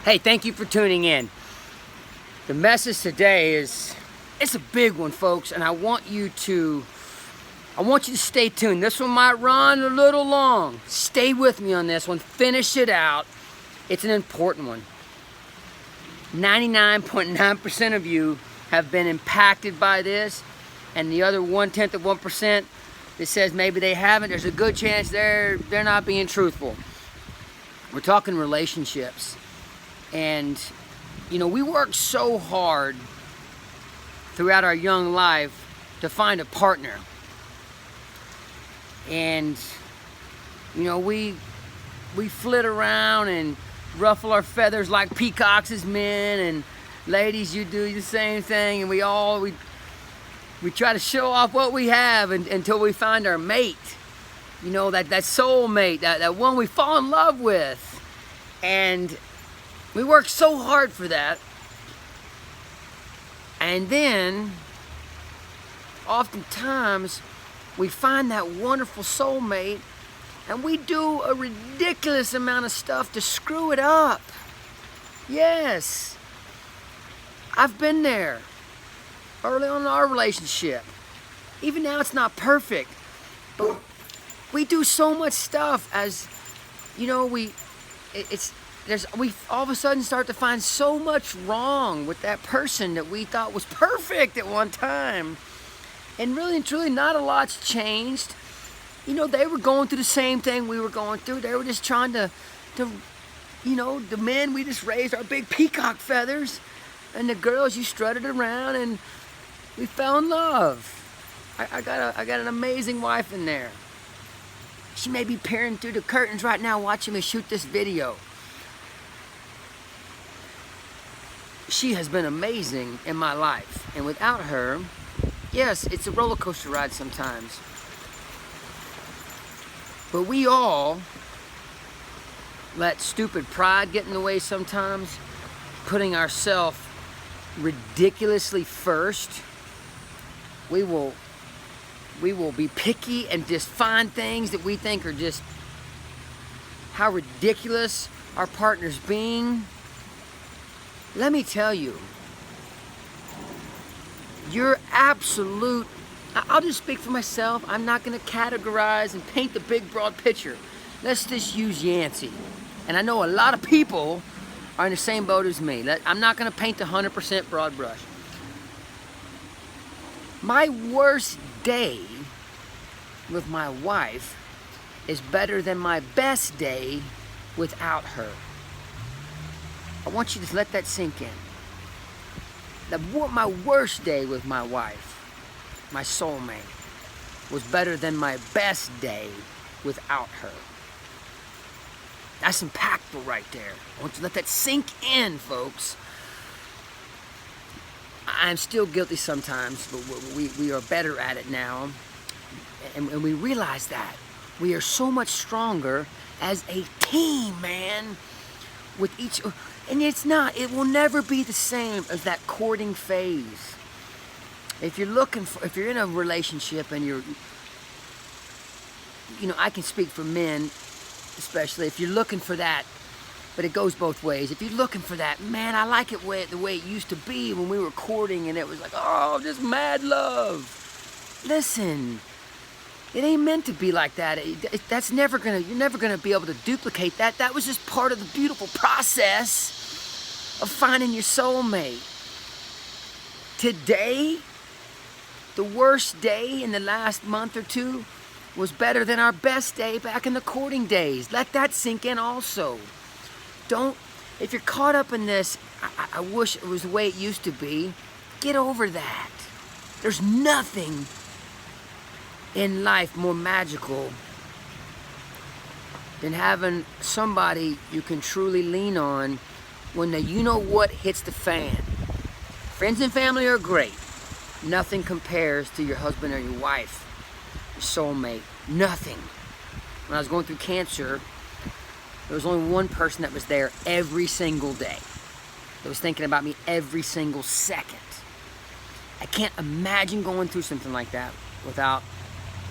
Hey, thank you for tuning in. The message today it's a big one, folks, and I want you to stay tuned. This one might run a little long. Stay with me on this one. Finish it out. It's an important one. 99.9% of you have been impacted by this, and the other 0.1% that says maybe they haven't, there's a good chance they're not being truthful. We're talking relationships. And, we work so hard throughout our young life to find a partner. And, we flit around and ruffle our feathers like peacocks as men, and ladies, you do the same thing, and we try to show off what we have until we find our mate. That soul mate, that one we fall in love with. And we work so hard for that. And then, oftentimes, we find that wonderful soulmate, and we do a ridiculous amount of stuff to screw it up. Yes. I've been there early on in our relationship. Even now, it's not perfect. But we do so much stuff as, we all of a sudden start to find so much wrong with that person that we thought was perfect at one time. And really and truly, not a lot's changed. They were going through the same thing we were going through. They were just trying to the men, we just raised our big peacock feathers. And the girls, you strutted around and we fell in love. I got an amazing wife in there. She may be peering through the curtains right now watching me shoot this video. She has been amazing in my life. And without her, yes, it's a roller coaster ride sometimes. But we all let stupid pride get in the way sometimes, putting ourselves ridiculously first. We will be picky and just find things that we think are just how ridiculous our partner's being. Let me tell you, you're absolute. I'll just speak for myself. I'm not going to categorize and paint the big broad picture. Let's just use Yancey. And I know a lot of people are in the same boat as me. I'm not going to paint the 100% broad brush. My worst day with my wife is better than my best day without her. I want you to let that sink in. My worst day with my wife, my soulmate, was better than my best day without her. That's impactful right there. I want you to let that sink in, folks. I'm still guilty sometimes, but we are better at it now. And we realize that. We are so much stronger as a team, man. With each, and it will never be the same as that courting phase. If you're in a relationship and I can speak for men, especially if you're looking for that, but it goes both ways. If you're looking for that, man, I like it the way it used to be when we were courting and it was like, oh, just mad love. Listen, it ain't meant to be like that. You're never gonna be able to duplicate that. That was just part of the beautiful process of finding your soulmate. Today, the worst day in the last month or two was better than our best day back in the courting days. Let that sink in also. If you're caught up in this, I wish it was the way it used to be, get over that. There's nothing in life more magical than having somebody you can truly lean on when the you-know-what hits the fan. Friends and family are great. Nothing compares to your husband or your wife, your soulmate. Nothing. When I was going through cancer, there was only one person that was there every single day, that was thinking about me every single second. I can't imagine going through something like that without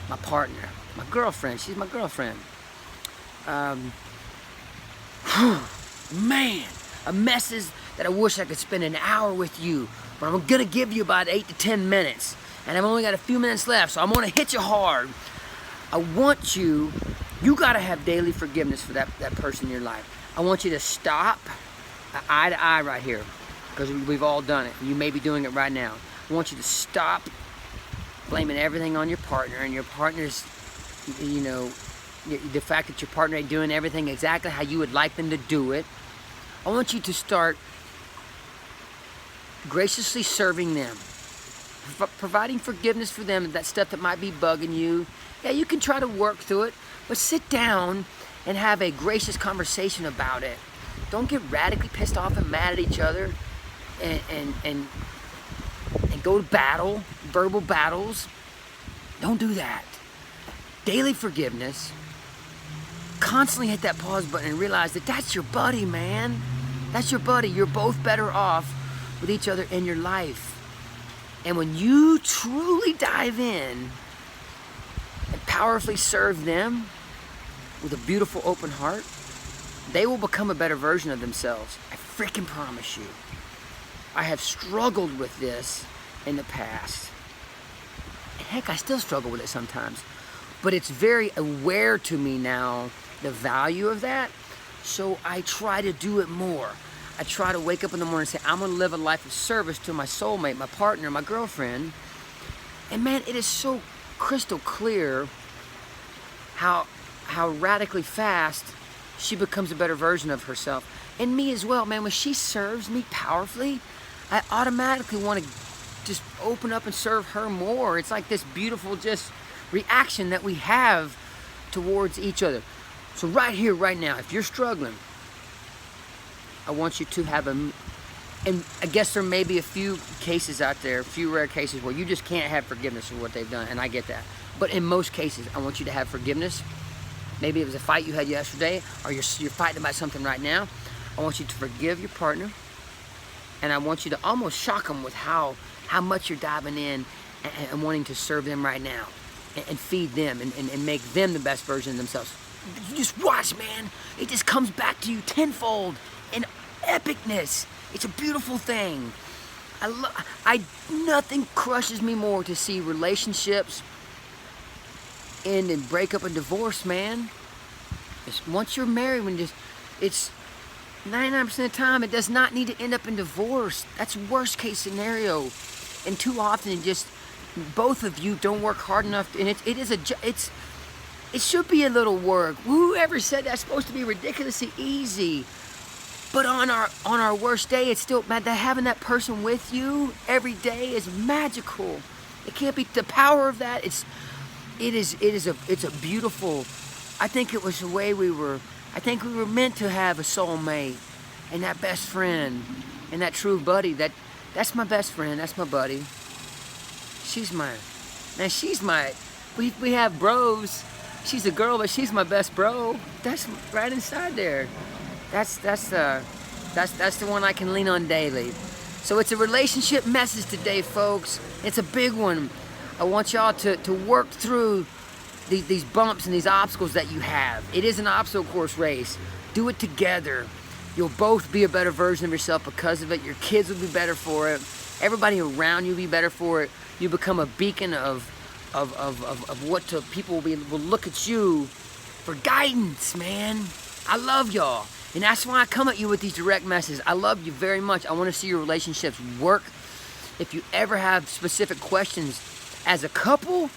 my partner, my girlfriend. She's my girlfriend. Man, messes that I wish I could spend an hour with you, but I'm gonna give you about 8 to 10 minutes, and I've only got a few minutes left, so I'm gonna hit you hard. I want you gotta have daily forgiveness for that person in your life. I want you to stop eye to eye right here, because we've all done it. You may be doing it right now. I want you to stop blaming everything on your partner, and your partner's, you know, the fact that your partner ain't doing everything exactly how you would like them to do it. I want you to start graciously serving them, providing forgiveness for them, that stuff that might be bugging you. Yeah, you can try to work through it, but sit down and have a gracious conversation about it. Don't get radically pissed off and mad at each other and go to battle, verbal battles. Don't do that. Daily forgiveness. Constantly hit that pause button and realize that that's your buddy, man. That's your buddy. You're both better off with each other in your life. And when you truly dive in and powerfully serve them with a beautiful open heart, they will become a better version of themselves. I freaking promise you. I have struggled with this in the past. And heck, I still struggle with it sometimes. But it's very aware to me now, the value of that. So I try to do it more. I try to wake up in the morning and say, I'm gonna live a life of service to my soulmate, my partner, my girlfriend. And man, it is so crystal clear how radically fast she becomes a better version of herself. And me as well, man, when she serves me powerfully, I automatically want to just open up and serve her more. It's like this beautiful just reaction that we have towards each other. So right here, right now, if you're struggling, I want you to have and I guess there may be a few cases out there, a few rare cases where you just can't have forgiveness for what they've done, and I get that. But in most cases, I want you to have forgiveness. Maybe it was a fight you had yesterday, or you're fighting about something right now. I want you to forgive your partner, and I want you to almost shock them with how much you're diving in and wanting to serve them right now, and feed them and make them the best version of themselves. You just watch, man. It just comes back to you tenfold in epicness. It's a beautiful thing. Nothing crushes me more to see relationships end in breakup and divorce, man. Once you're married, it's 99% of the time, it does not need to end up in divorce. That's worst case scenario. And too often, both of you don't work hard enough. And it should be a little work. Whoever said that's supposed to be ridiculously easy? But on our worst day, it's still, man, having that person with you every day is magical. It can't be, the power of that, it's a beautiful, I think it was the way we were meant to have a soulmate and that best friend and that true buddy. That's my best friend, that's my buddy. We have bros. She's a girl, but she's my best bro. That's right inside there. That's the one I can lean on daily. So it's a relationship message today, folks. It's a big one. I want y'all to work through these bumps and these obstacles that you have. It is an obstacle course race. Do it together. You'll both be a better version of yourself because of it. Your kids will be better for it. Everybody around you will be better for it. You become a beacon of what people will look at you for guidance, man. I love y'all. And that's why I come at you with these direct messages. I love you very much. I want to see your relationships work. If you ever have specific questions as a couple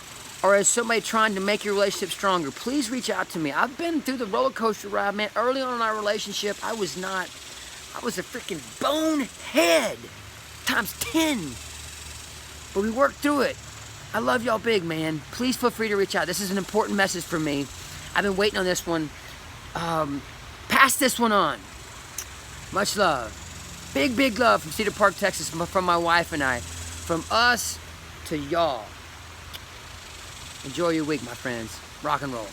or as somebody trying to make your relationship stronger, please reach out to me. I've been through the roller coaster ride, man. Early on in our relationship, I was a freaking bonehead times 10. But we worked through it. I love y'all big, man. Please feel free to reach out. This is an important message for me. I've been waiting on this one. Pass this one on. Much love. Big, big love from Cedar Park, Texas, from my wife and I. From us to y'all. Enjoy your week, my friends. Rock and roll.